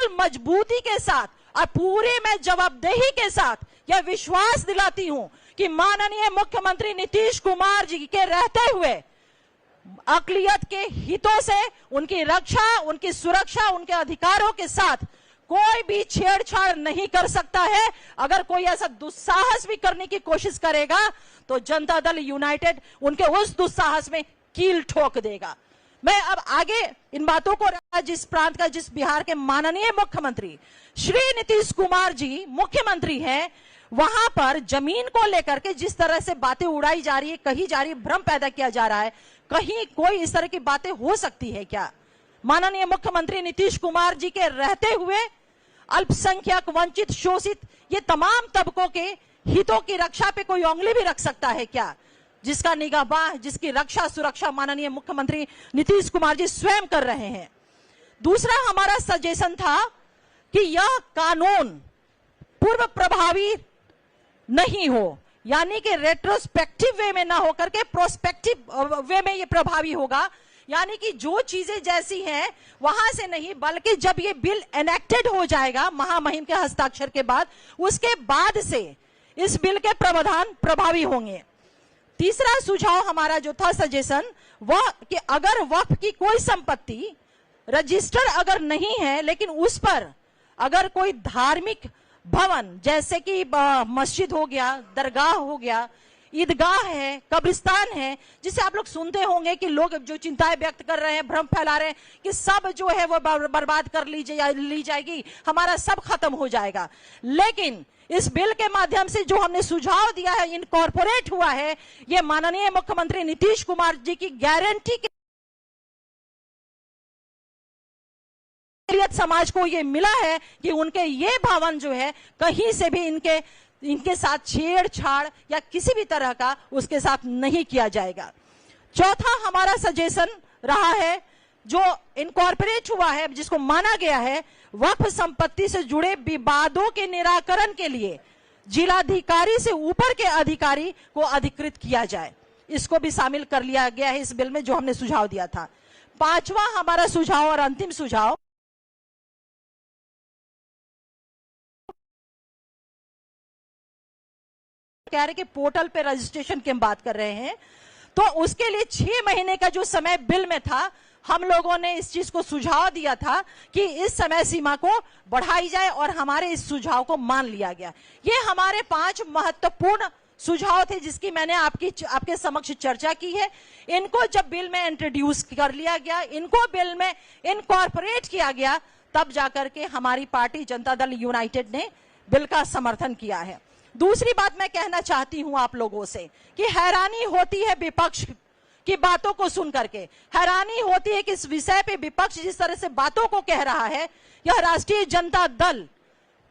बिल्कुल मजबूती के साथ और पूरे मैं जवाबदेही के साथ यह विश्वास दिलाती हूं कि माननीय मुख्यमंत्री नीतीश कुमार जी के रहते हुए अकलियत के हितों से उनकी रक्षा, उनकी सुरक्षा, उनके अधिकारों के साथ कोई भी छेड़छाड़ नहीं कर सकता है। अगर कोई ऐसा दुस्साहस भी करने की कोशिश करेगा तो जनता दल यूनाइटेड उनके उस दुस्साहस में कील ठोक देगा। मैं अब आगे इन बातों को, जिस प्रांत का, जिस बिहार के माननीय मुख्यमंत्री श्री नीतीश कुमार जी मुख्यमंत्री हैं, वहां पर जमीन को लेकर के जिस तरह से बातें उड़ाई जा रही है, कही जा रही है, भ्रम पैदा किया जा रहा है, कहीं कोई इस तरह की बातें हो सकती है क्या? माननीय मुख्यमंत्री नीतीश कुमार जी के रहते हुए अल्पसंख्यक, वंचित, शोषित, ये तमाम तबकों के हितों की रक्षा पे कोई उंगली भी रख सकता है क्या? जिसका निगाहबान, जिसकी रक्षा सुरक्षा माननीय मुख्यमंत्री नीतीश कुमार जी स्वयं कर रहे हैं। दूसरा हमारा सजेशन था कि यह कानून पूर्व प्रभावी नहीं हो, यानी कि रेट्रोस्पेक्टिव वे में ना होकर के प्रोस्पेक्टिव वे में ये प्रभावी होगा, यानी कि जो चीजें जैसी हैं वहां से नहीं, बल्कि जब ये बिल एनेक्टेड हो जाएगा महामहिम के हस्ताक्षर के बाद, उसके बाद से इस बिल के प्रावधान प्रभावी होंगे। तीसरा सुझाव हमारा जो था सजेशन, वह कि अगर वक्फ की कोई संपत्ति रजिस्टर अगर नहीं है, लेकिन उस पर अगर कोई धार्मिक भवन जैसे कि मस्जिद हो गया, दरगाह हो गया, ईदगाह है, कब्रिस्तान है, जिसे आप लोग सुनते होंगे कि लोग जो चिंताएं व्यक्त कर रहे हैं, भ्रम फैला रहे हैं कि सब जो है वो बर्बाद कर ली जाएगी, हमारा सब खत्म हो जाएगा। लेकिन इस बिल के माध्यम से जो हमने सुझाव दिया है, इनकॉर्पोरेट हुआ है, ये माननीय मुख्यमंत्री नीतीश कुमार जी की गारंटी के समाज को ये मिला है कि उनके ये भवन जो है कहीं से भी इनके साथ छेड़छाड़ या किसी भी तरह का उसके साथ नहीं किया जाएगा। चौथा हमारा सजेशन रहा है, जो इनकॉर्पोरेट हुआ है, जिसको माना गया है, वक्फ संपत्ति से जुड़े विवादों के निराकरण के लिए जिलाधिकारी से ऊपर के अधिकारी को अधिकृत किया जाए। इसको भी शामिल कर लिया गया है इस बिल में, जो हमने सुझाव दिया था। पांचवा हमारा सुझाव और अंतिम सुझाव, कह रहे कि पोर्टल पे रजिस्ट्रेशन की हम बात कर रहे हैं, तो उसके लिए 6 महीने का जो समय बिल में था, हम लोगों ने इस चीज को सुझाव दिया था कि इस समय सीमा को बढ़ाई जाए और हमारे इस सुझाव को मान लिया गया। ये हमारे 5 महत्वपूर्ण सुझाव थे जिसकी मैंने आपके समक्ष चर्चा की है। इनको जब बिल में इंट्रोड्यूस कर लिया गया, इनको बिल में इनकॉर्पोरेट किया गया, तब जाकर के हमारी पार्टी जनता दल यूनाइटेड ने बिल का समर्थन किया है। दूसरी बात मैं कहना चाहती हूं आप लोगों से कि हैरानी होती है विपक्ष की बातों को सुन करके, हैरानी होती है कि इस विषय पे विपक्ष जिस तरह से बातों को कह रहा है, यह राष्ट्रीय जनता दल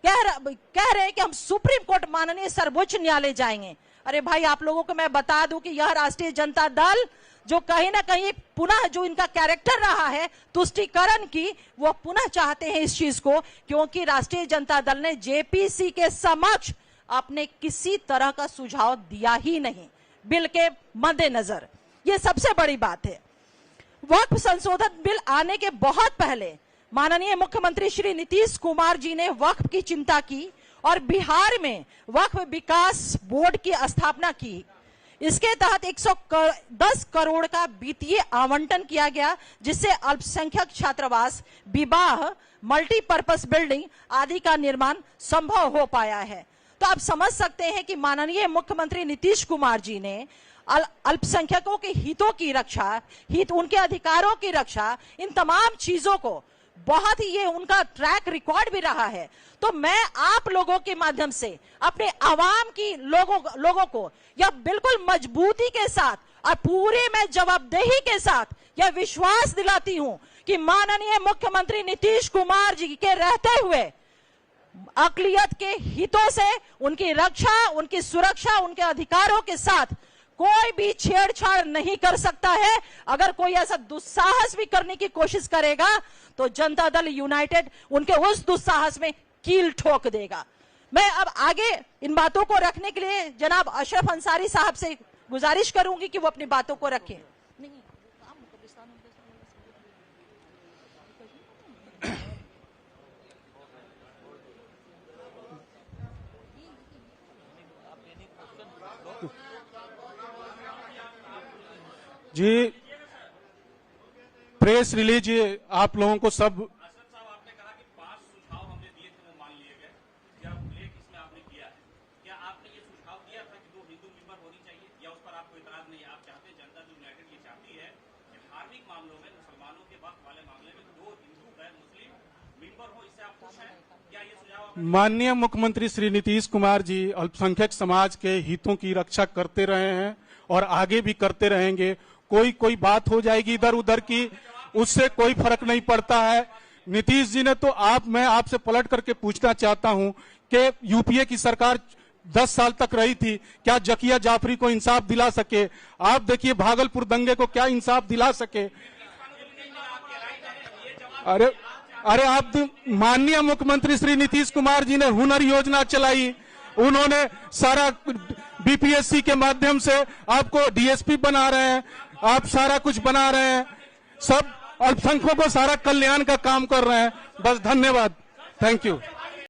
कह रहे हैं कि हम सुप्रीम कोर्ट, माननीय सर्वोच्च न्यायालय जाएंगे। अरे भाई, आप लोगों को मैं बता दूं कि यह राष्ट्रीय जनता दल जो कहीं ना कहीं पुनः जो इनका कैरेक्टर रहा है तुष्टीकरण की, वो पुनः चाहते हैं इस चीज को, क्योंकि राष्ट्रीय जनता दल ने जेपीसी के समक्ष आपने किसी तरह का सुझाव दिया ही नहीं बिल के मद्देनजर। ये सबसे बड़ी बात है। वक्फ संशोधन बिल आने के बहुत पहले माननीय मुख्यमंत्री श्री नीतीश कुमार जी ने वक्फ की चिंता की और बिहार में वक्फ विकास बोर्ड की स्थापना की। इसके तहत 110 करोड़ का वित्तीय आवंटन किया गया, जिससे अल्पसंख्यक छात्रावास, विवाह, मल्टीपर्पस बिल्डिंग आदि का निर्माण संभव हो पाया है। तो आप समझ सकते हैं कि माननीय मुख्यमंत्री नीतीश कुमार जी ने अल्पसंख्यकों के हितों की रक्षा, उनके अधिकारों की रक्षा, इन तमाम चीजों को बहुत ही, ये उनका ट्रैक रिकॉर्ड भी रहा है। तो मैं आप लोगों के माध्यम से अपने आवाम की लोगों को यह बिल्कुल मजबूती के साथ और पूरे मैं जवाबदेही के साथ यह विश्वास दिलाती हूं कि माननीय मुख्यमंत्री नीतीश कुमार जी के रहते हुए अकलियत के हितों से उनकी रक्षा, उनकी सुरक्षा, उनके अधिकारों के साथ कोई भी छेड़छाड़ नहीं कर सकता है। अगर कोई ऐसा दुस्साहस भी करने की कोशिश करेगा तो जनता दल यूनाइटेड उनके उस दुस्साहस में कील ठोक देगा। मैं अब आगे इन बातों को रखने के लिए जनाब अशरफ अंसारी साहब से गुजारिश करूंगी कि वो अपनी बातों को रखें। जी प्रेस रिलीज आप लोगों को सब आपने कहा कि 5 सुझाव हमने दिए थे वो मान लिए गए, क्या उल्लेख इसमें आपने किया है? क्या आपने ये सुझाव दिया था कि 2 हिंदू मेंबर होनी चाहिए, या उस पर आपको इतराज नहीं है? आप चाहते हैं, जनता जो यूनाइटेड ये चाहती है कि धार्मिक मामलों में, मुसलमानों के वक्त वाले मामले में 2 हिंदू गैर मुस्लिम मेंबर हो, इससे आप खुश हैं? क्या ये सुझाव? माननीय मुख्यमंत्री श्री नीतीश कुमार जी अल्पसंख्यक समाज के हितों की रक्षा करते रहे हैं और आगे भी करते रहेंगे। कोई बात हो जाएगी इधर उधर की, उससे कोई फर्क नहीं पड़ता है। नीतीश जी ने तो मैं आपसे पलट करके पूछना चाहता हूं कि यूपीए की सरकार 10 साल तक रही थी, क्या जकिया जाफरी को इंसाफ दिला सके? आप देखिए भागलपुर दंगे को क्या इंसाफ दिला सके? अरे आप माननीय मुख्यमंत्री श्री नीतीश कुमार जी ने हुनर योजना चलाई, उन्होंने सारा बीपीएससी के माध्यम से आपको डीएसपी बना रहे हैं, आप सारा कुछ बना रहे हैं, सब अल्पसंख्यकों को सारा कल्याण का काम कर रहे हैं। बस धन्यवाद, थैंक यू।